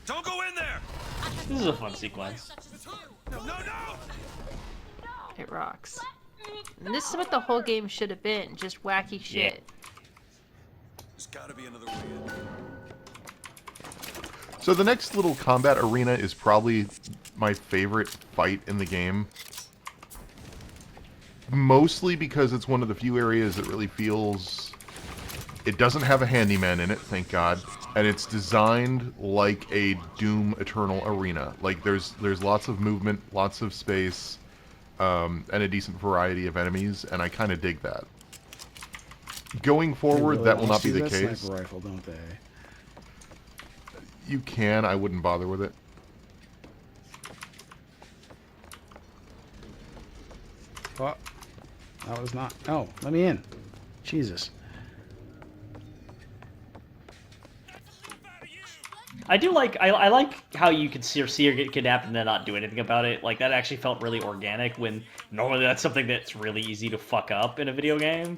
Don't go in there. This is a fun sequence. No, no, no. It rocks. And this is what the whole game should have been, just wacky shit. There's gotta be another way in. So the next little combat arena is probably my favorite fight in the game. Mostly because it's one of the few areas that really feels... It doesn't have a handyman in it, thank God. And it's designed like a Doom Eternal arena. Like, there's lots of movement, lots of space, and a decent variety of enemies, and I kind of dig that. Going forward, really that will not be honestly, the that case. sniper rifle, don't they? You can, I wouldn't bother with it. Oh, that was not... Oh, let me in. Jesus. I do like I like how you could see her get kidnapped and then not do anything about it. Like, that actually felt really organic when normally that's something that's really easy to fuck up in a video game.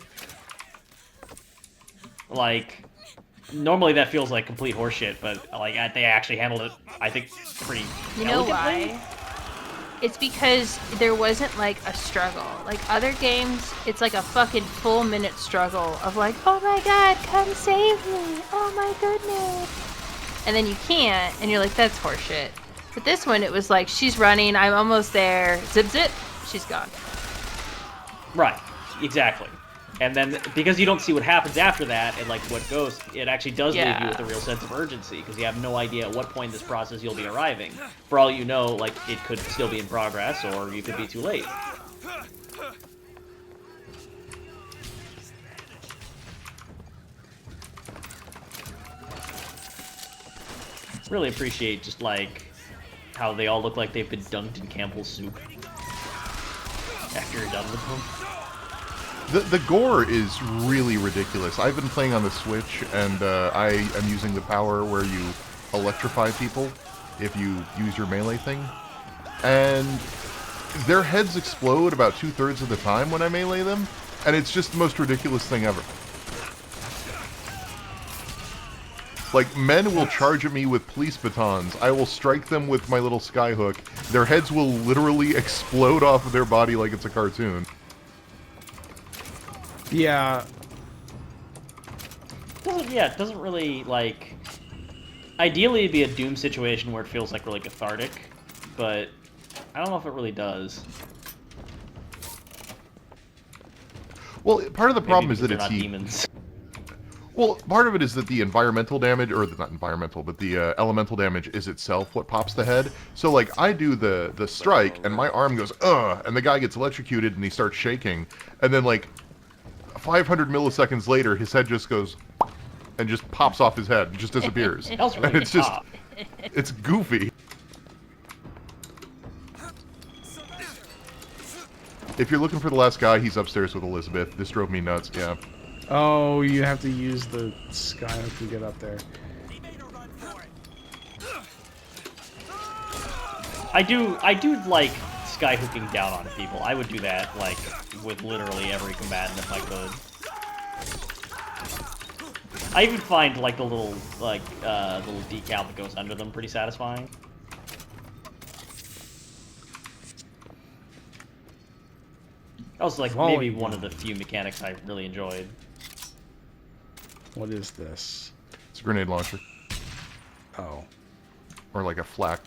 Like, normally that feels like complete horseshit, but like they actually handled it, I think, pretty You know elegantly. why? It's because there wasn't like a struggle. Like other games, it's like a fucking full minute struggle of like, oh my god, come save me, oh my goodness. And then you can't, and you're like, that's horseshit. But this one, it was like, she's running, I'm almost there, zip zip, she's gone. Right, exactly. And then, because you don't see what happens after that, and like what goes, it actually does leave you with a real sense of urgency, because you have no idea at what point in this process you'll be arriving. For all you know, like, it could still be in progress, or you could be too late. Really appreciate just like how they all look like they've been dunked in Campbell's soup after you're done with them. The gore is really ridiculous. I've been playing on the Switch, and I am using the power where you electrify people if you use your melee thing. And their heads explode about 2/3 of the time when I melee them, and it's just the most ridiculous thing ever. Like, men will charge at me with police batons. I will strike them with my little skyhook. Their heads will literally explode off of their body like it's a cartoon. Yeah. It doesn't really, like... Ideally, it'd be a Doom situation where it feels, like, really cathartic, but I don't know if it really does. Well, part of the problem is that they're it's not heat. demons. Well, part of it is that the environmental damage, or not environmental, but the elemental damage is itself what pops the head. So, like, I do the strike, and my arm goes, ugh, and the guy gets electrocuted, and he starts shaking, and then, like, 500 milliseconds later, his head just goes, and just pops off his head, and just disappears. That was really And it's just, pop. it's goofy. If you're looking for the last guy, he's upstairs with Elizabeth. This drove me nuts, yeah. Oh, you have to use the skyhook to get up there. I do like skyhooking down on people. I would do that, like, with literally every combatant if I could. I even find, like, the little decal that goes under them pretty satisfying. That was, like, maybe one of the few mechanics I really enjoyed. What is this? It's a grenade launcher. Oh. Or like a flak.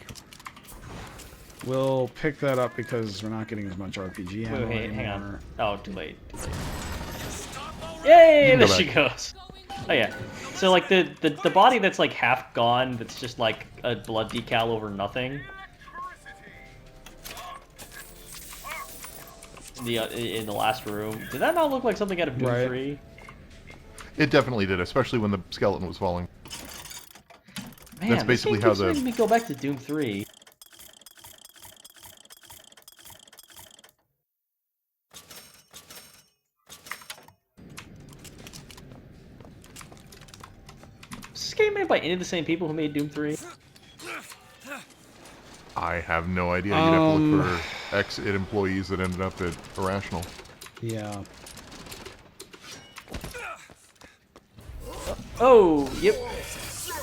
We'll pick that up because we're not getting as much RPG ammo Wait, hang on. anymore. Oh, too late. Yay! You can There go she back. goes. Oh yeah. So like the body that's like half gone, that's just like a blood decal over nothing. In the last room. Did that not look like something out of Doom 3? It definitely did, especially when the skeleton was falling. Man, That's basically how the... making me go back to Doom 3. Is this game made by any of the same people who made Doom 3? I have no idea. You'd have to look for ex-IT employees that ended up at Irrational. Yeah. Oh, yep.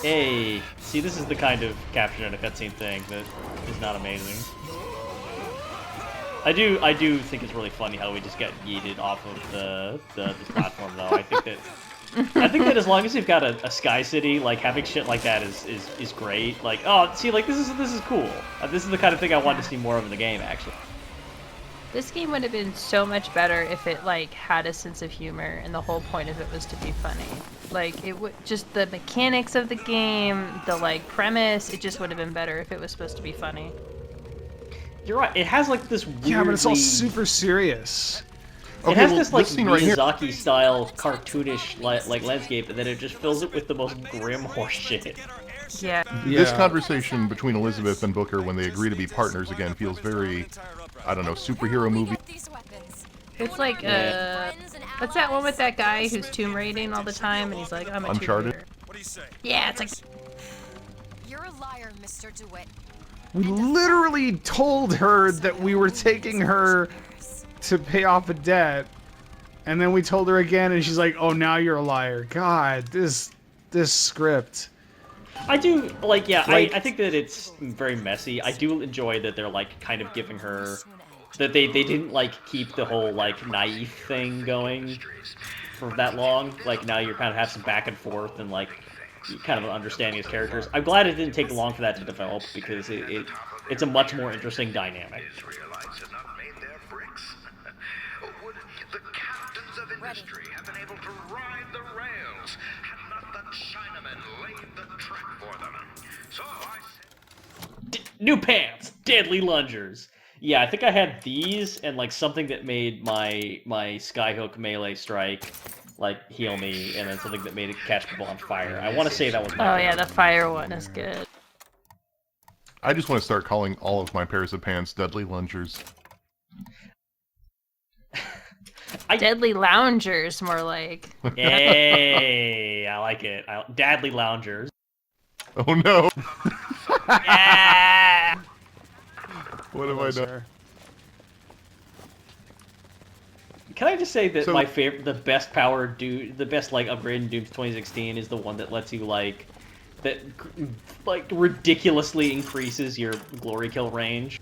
Hey, See, this is the kind of capture in a cutscene thing that is not amazing. I do think it's really funny how we just get yeeted off of the platform, though. I think that as long as you've got a Sky City, like, having shit like that is great. Like, oh, see, like, this is cool. This is the kind of thing I wanted to see more of in the game, actually. This game would have been so much better if it, like, had a sense of humor, and the whole point of it was to be funny. Like, it would just the mechanics of the game, the, like, premise, it just would have been better if it was supposed to be funny. You're right. It has, like, this weirdly... Yeah, but it's all super serious. It has this, like, Miyazaki-style, cartoonish, like, landscape, and then it just fills it with the most grim horse shit. Yeah. This conversation between Elizabeth and Booker when they agree to be partners again feels very, I don't know, superhero movie. It's like, what's that one with that guy who's tomb raiding all the time, and he's like, I'm a Uncharted? tomb raider. Yeah, it's like... You're a liar, Mr. DeWitt. We literally told her that we were taking her to pay off a debt, and then we told her again, and she's like, oh, now you're a liar. God, this script. I do, like, yeah, like, I think that it's very messy. I do enjoy that they're, like, kind of giving her... That they didn't, like, keep the whole, like, naive thing going for that long. Like, now you're kind of have some back and forth and, like, kind of understanding his characters. I'm glad it didn't take long for that to develop, because it's a much more interesting dynamic. The captains of industry have been able to ride the rails, had not the Chinamen laid the track for them. So I said... New pants! Deadly lungers! Yeah, I think I had these, and, like, something that made my skyhook melee strike, like, heal me, and then something that made it catch people on fire. I want to say that was my Oh yeah, the fire one is good. I just want to start calling all of my pairs of pants Deadly Lungers. Deadly loungers, more like. Hey, I like it. Deadly loungers. Oh no! Yeah! What have I done? Can I just say that my favorite, the best like upgrade in Doom 2016 is the one that lets you like ridiculously increases your glory kill range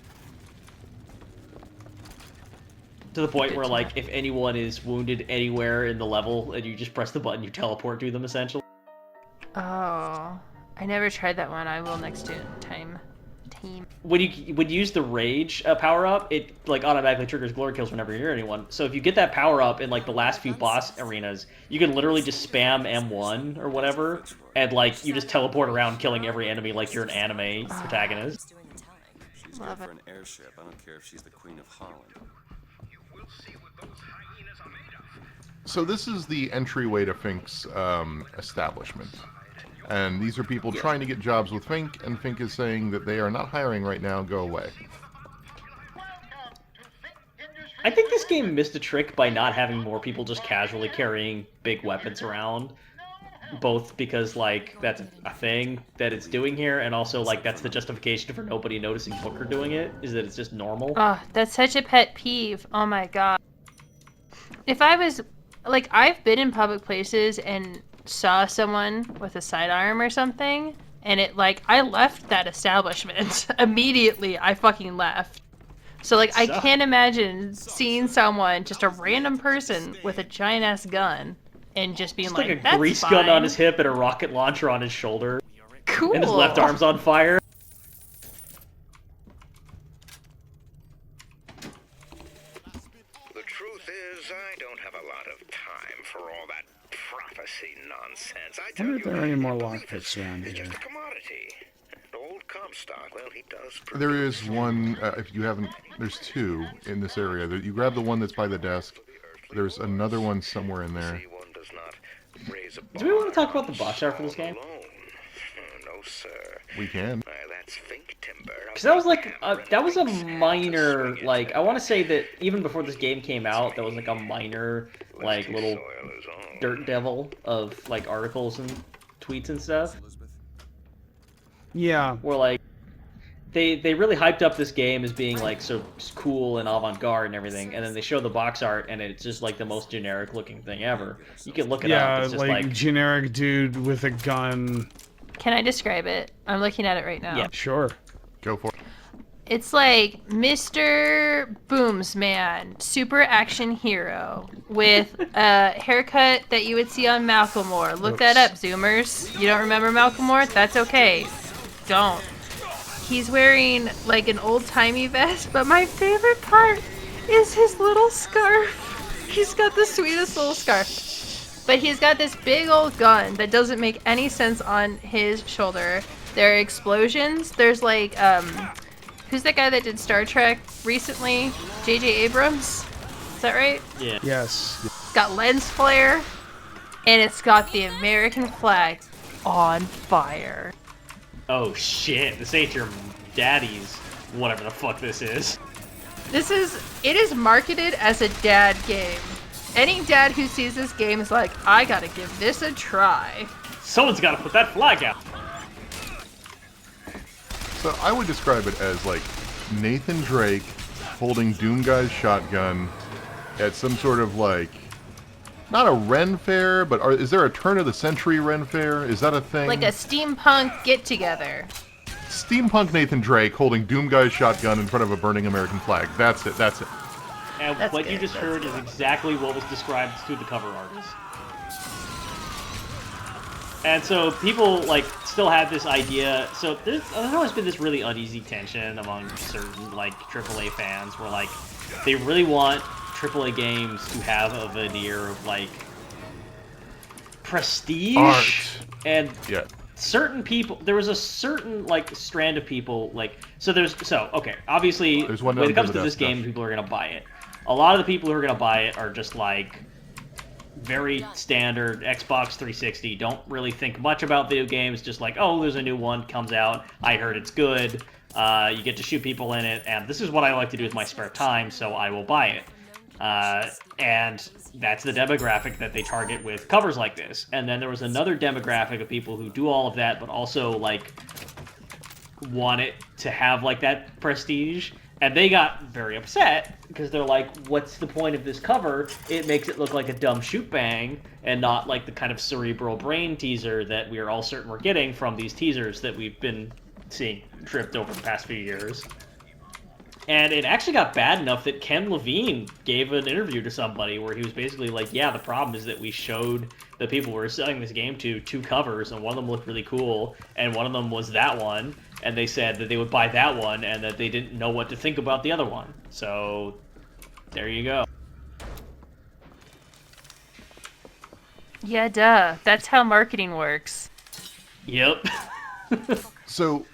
to the point where, like, if anyone is wounded anywhere in the level and you just press the button, you teleport to them essentially. Oh, I never tried that one. I will next time. When you use the rage power up, it like automatically triggers glory kills whenever you're near anyone. So if you get that power up in like the last few boss arenas, you can literally just spam M1 or whatever, and like you just teleport around killing every enemy like you're an anime protagonist. She's good for an airship. I don't care if she's the Queen of Holland. So this is the entryway to Fink's establishment. And these are people trying to get jobs with Fink, and Fink is saying that they are not hiring right now, go away. I think this game missed a trick by not having more people just casually carrying big weapons around. Both because, like, that's a thing that it's doing here, and also, like, that's the justification for nobody noticing Booker doing it, is that it's just normal. Oh, that's such a pet peeve. Oh my god. If I was... Like, I've been in public places and saw someone with a sidearm or something, and it, like, I left that establishment. Immediately, I fucking left. So, like, I can't imagine seeing someone, just a random person with a giant-ass gun, and just being like, that's a grease gun on his hip and a rocket launcher on his shoulder. Cool. And his left arm's on fire. The truth is, I don't have a lot of time for all that prophecy nonsense. I tell I wonder you, if there are any more believe lockpicks around it's here. just a commodity. An old Comstock, well, he does. There is one, if you haven't, there's two in this area. You grab the one that's by the desk. There's another one somewhere in there. Do we want to talk about the box art for this game? No, sir. We can. That's Fink timber. Because that was like, that was a minor, like, I want to say that even before this game came out, that was like a minor, like, little dirt devil of, like, articles and tweets and stuff. Yeah. Where, like, they really hyped up this game as being, like, so cool and avant-garde and everything, and then they show the box art, and it's just, like, the most generic-looking thing ever. You can look it up. It's just like, generic dude with a gun Can I describe it? I'm looking at it right now. Yeah. Sure. Go for it. It's like Mr. Boomsman, super action hero, with a haircut that you would see on Macklemore. Look that up, Zoomers. You don't remember Macklemore? That's okay. Don't. He's wearing like an old-timey vest, but my favorite part is his little scarf. He's got the sweetest little scarf. But he's got this big old gun that doesn't make any sense on his shoulder. There are explosions. There's like, who's that guy that did Star Trek recently? J.J. Abrams? Is that right? Yeah. Yes. It's got lens flare, and it's got the American flag on fire. Oh shit, this ain't your daddy's whatever the fuck this is. It is marketed as a dad game. Any dad who sees this game is like, I gotta give this a try. Someone's gotta put that flag out. So I would describe it as like Nathan Drake holding Doom Guy's shotgun at some sort of like, not a Ren fair, but is there a turn of the century Ren fair? Is that a thing? Like a steampunk get-together. Steampunk Nathan Drake holding Doom Guy's shotgun in front of a burning American flag. That's it. That's it. And That's what you good, just that's heard good. is exactly what was described to the cover artist. And so people like still have this idea. So there's always been this really uneasy tension among certain like AAA fans, where like they really want AAA games to have a veneer of like prestige Art. and Yeah. certain people. There was a certain like strand of people like okay. Obviously, There's one when it under comes the to this desk, game, Josh. people are gonna buy it. A lot of the people who are gonna buy it are just like very standard Xbox 360, don't really think much about video games, just like, oh, there's a new one, comes out, I heard it's good, you get to shoot people in it, and this is what I like to do with my spare time, so I will buy it. And that's the demographic that they target with covers like this. And then there was another demographic of people who do all of that, but also, like, want it to have, like, that prestige. And they got very upset because they're like, what's the point of this cover? It makes it look like a dumb shoot bang and not like the kind of cerebral brain teaser that we are all certain we're getting from these teasers that we've been seeing tripped over the past few years. And it actually got bad enough that Ken Levine gave an interview to somebody where he was basically like, yeah, the problem is that we showed the people we were selling this game to two covers, and one of them looked really cool, and one of them was that one, and they said that they would buy that one, and that they didn't know what to think about the other one. So, there you go. Yeah, duh. That's how marketing works. Yep. So,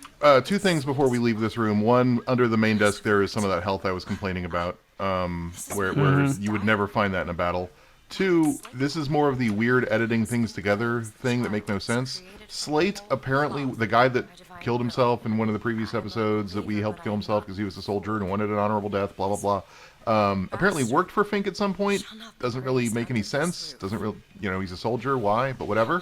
two things before we leave this room. One, under the main desk there is some of that health I was complaining about, where you would never find that in a battle. Two, this is more of the weird editing things together thing that make no sense. Slate, apparently, the guy that killed himself in one of the previous episodes that we helped kill himself because he was a soldier and wanted an honorable death, blah, blah, blah, apparently worked for Fink at some point. Doesn't really make any sense. Doesn't really, he's a soldier, why, but whatever.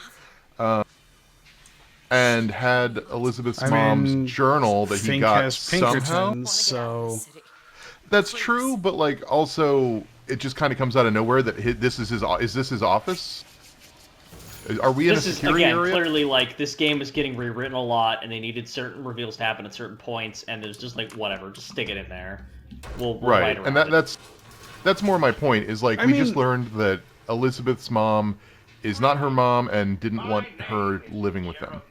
And had Elizabeth's mom's journal that he Fink got has somehow. Pinkertons, so That's true, but like also it just kind of comes out of nowhere that this is his office? Are we in a This is, security again, area? clearly, like, this game is getting rewritten a lot, and they needed certain reveals to happen at certain points, and there's just like, whatever, just stick it in there. We'll Right, write and around it. that's more my point, is like, I we mean- just learned that Elizabeth's mom is not her mom and didn't want her living with them.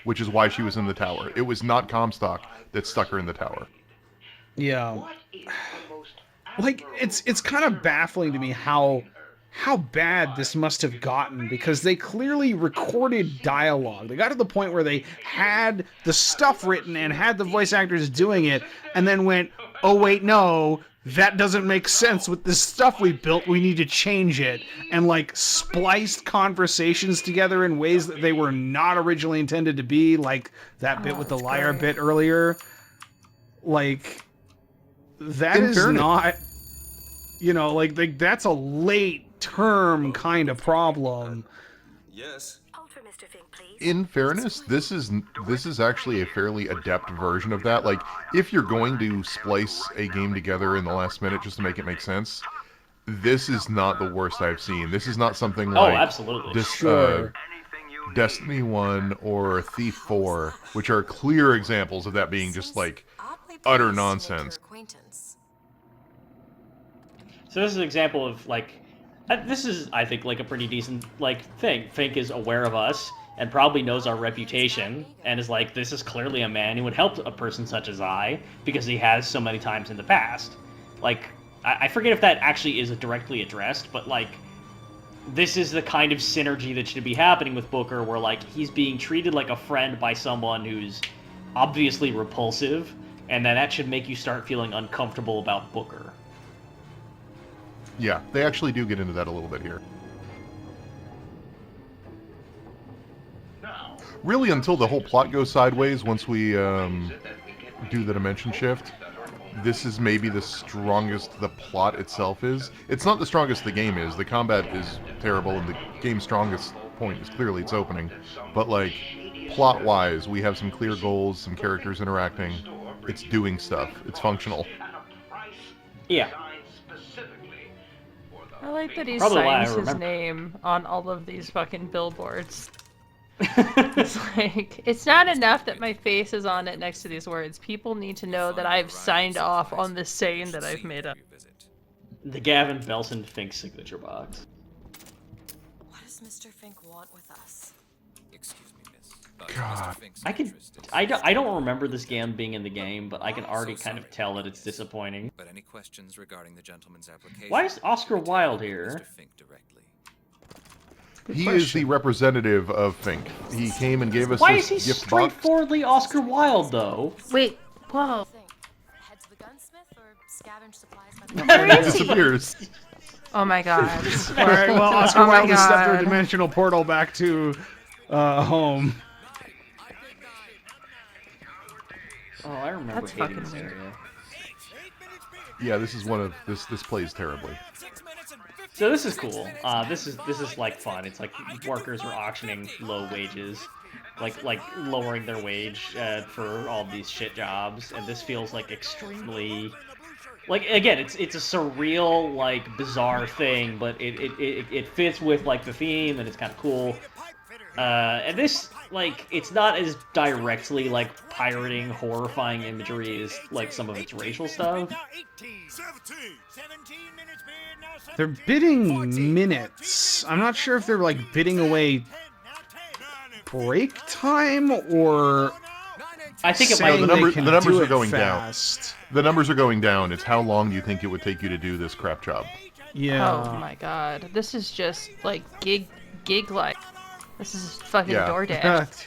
Which is why she was in the tower. It was not Comstock that stuck her in the tower. yeah. Like it's kind of baffling to me how bad this must have gotten, because they clearly recorded dialogue. They got to the point where they had the stuff written and had the voice actors doing it, and then went, oh wait, no, that doesn't make sense with this stuff we built, we need to change it, and like spliced conversations together in ways that they were not originally intended to be, like that bit with the liar bit earlier. Like, that In is fairness- not, like that's a late term kind of problem. Yes. In fairness, this is actually a fairly adept version of that. Like, if you're going to splice a game together in the last minute just to make it make sense, this is not the worst I've seen. This is not something like absolutely. this. Sure. Destiny 1 or Thief 4, which are clear examples of that being just like utter nonsense. So this is an example of like, this is, I think, like a pretty decent like thing. Fink is aware of us and probably knows our reputation and is like, this is clearly a man who would help a person such as I because he has so many times in the past. Like, I forget if that actually is directly addressed, but like, this is the kind of synergy that should be happening with Booker, where like he's being treated like a friend by someone who's obviously repulsive, and then that should make you start feeling uncomfortable about Booker. Yeah, they actually do get into that a little bit here. Really, until the whole plot goes sideways, once we do the dimension shift, this is maybe the strongest the plot itself is. It's not the strongest the game is. The combat is terrible, and the game's strongest point is clearly its opening. But, like, plot-wise, we have some clear goals, some characters interacting. It's doing stuff. It's functional. Yeah. I like that he Probably why I signs his remember. name on all of these fucking billboards. It's like, it's not enough that my face is on it next to these words. People need to know that I've signed off on this saying that I've made up. The Gavin Belson Fink signature box. What does Mr. Fink want with us? Excuse me, miss. God. I don't remember this game being in the game, but I can already kind of tell that it's disappointing. But any questions regarding the gentleman's application? Why is Oscar Wilde here? Mr. Fink directly. He is the representative of Fink. He came and gave us Why is this he gift box. straightforwardly Oscar Wilde, though? Wait, whoa. Head to the gunsmith or scavenge supplies by And Where it is he? disappears. Oh my god. All right, well, Oscar Oh my Wilde has stepped through a God. dimensional portal back to home. Oh, I remember That's hating fucking this weird. area. Yeah, this is one of this plays terribly. So this is cool. This is like fun. It's like workers are auctioning low wages, like lowering their wage for all these shit jobs, and this feels like extremely, like, again, it's a surreal, like, bizarre thing, but it fits with like the theme, and it's kind of cool. And this, like, it's not as directly like pirating, horrifying imagery as like some of its racial stuff. They're bidding minutes. I'm not sure if they're like bidding away break time or I think it saying might. the they can numbers do are it going down. fast. The numbers are going down. It's how long do you think it would take you to do this crap job? Yeah. Oh my god. This is just like gig like. This is fucking Yeah. DoorDash.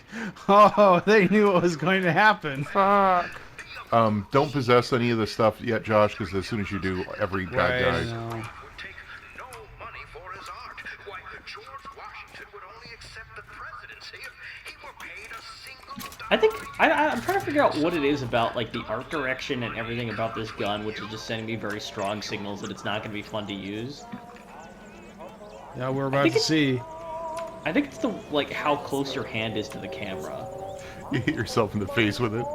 Oh, they knew what was going to happen. Fuck. Don't possess any of this stuff yet, Josh, because as soon as you do, every bad guy. no. Would take no money for his art. Why, George Washington would only accept the presidency if he were paid a single dollar. I think I'm trying to figure out what it is about like the art direction and everything about this gun, which is just sending me very strong signals that it's not going to be fun to use. Yeah, we're about think to it's- see. I think it's the like how close your hand is to the camera. You hit yourself in the face with it.